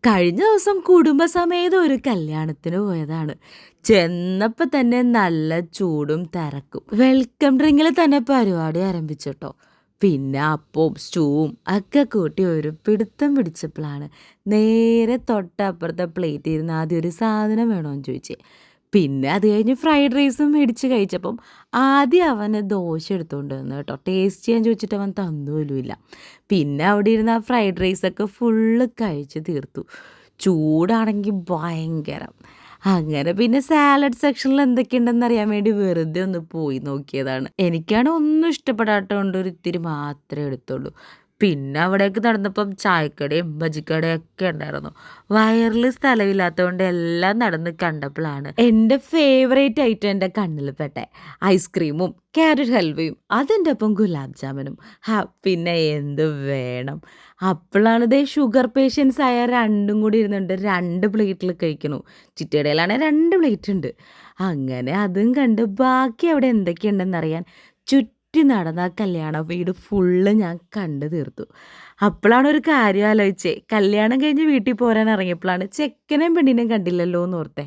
കഴിഞ്ഞ ദിവസം കുടുംബസമേതം ഒരു കല്യാണത്തിന് പോയതാണ്. ചെന്നപ്പോ തന്നെ നല്ല ചൂടും തിരക്കും. വെൽക്കം ഡ്രിങ്കിൽ തന്നെ പരിപാടി ആരംഭിച്ചുട്ടോ. പിന്നെ അപ്പവും സ്റ്റൂവും ഒക്കെ കൂട്ടി ഒരു പിടുത്തം പിടിച്ചപ്പോഴാണ് നേരെ തൊട്ടപ്പുറത്തെ പ്ലേറ്റ് ഇരുന്ന് ആദ്യം ഒരു സാധനം വേണോന്ന് ചോദിച്ചേ. പിന്നെ അത് കഴിഞ്ഞ് ഫ്രൈഡ് റൈസും മേടിച്ച് കഴിച്ചപ്പം ആദ്യം അവന് ദോശ എടുത്തുകൊണ്ട് വന്നു കേട്ടോ. ടേസ്റ്റ് ചെയ്യാൻ ചോദിച്ചിട്ട് അവൻ തന്നുപോലുമില്ല. പിന്നെ അവിടെ ഇരുന്ന് ആ ഫ്രൈഡ് റൈസൊക്കെ ഫുള്ള് കഴിച്ച് തീർത്തു. ചൂടാണെങ്കിൽ ഭയങ്കരം. അങ്ങനെ പിന്നെ സാലഡ് സെക്ഷനിൽ എന്തൊക്കെയുണ്ടെന്ന് അറിയാൻ വേണ്ടി വെറുതെ ഒന്ന് പോയി നോക്കിയതാണ്. എനിക്കാണ് ഒന്നും ഇഷ്ടപ്പെടാത്തതുകൊണ്ട് ഒരു ഇത്തിരി മാത്രമേ എടുത്തുള്ളൂ. പിന്നെ അവിടേക്ക് നടന്നപ്പം ചായക്കടയും ബജിക്കടയും ഒക്കെ ഉണ്ടായിരുന്നു. വയറിൽ സ്ഥലമില്ലാത്തതുകൊണ്ട് എല്ലാം നടന്ന് കണ്ടപ്പോഴാണ് എൻ്റെ ഫേവറേറ്റ് ഐറ്റം എൻ്റെ കണ്ണിൽ പെട്ടെ. ഐസ്ക്രീമും ക്യാരറ്റ് ഹൽവയും അതിൻ്റെ ഒപ്പം ഗുലാബ് ജാമുനും. പിന്നെ എന്ത് വേണം. അപ്പോഴാണ് ദേ ഷുഗർ പേഷ്യൻസ് ആയ രണ്ടും കൂടി ഇരുന്നുണ്ട് 2 പ്ലേറ്റിൽ കഴിക്കണു. ചിറ്റയുടേലാണെങ്കിൽ 2 പ്ലേറ്റ് ഉണ്ട്. അങ്ങനെ അതും കണ്ട് ബാക്കി അവിടെ എന്തൊക്കെയുണ്ടെന്നറിയാൻ ചുറ്റി നടന്ന ആ കല്യാണ വീട് ഫുള്ള് ഞാൻ കണ്ടു തീർത്തു. അപ്പോഴാണ് ഒരു കാര്യം ആലോചിച്ചേ, കല്യാണം കഴിഞ്ഞ് വീട്ടിൽ പോരാൻ ഇറങ്ങിയപ്പോഴാണ് ചെക്കനെയും പെണ്ണിനെയും കണ്ടില്ലല്ലോ എന്ന് ഓർത്തേ.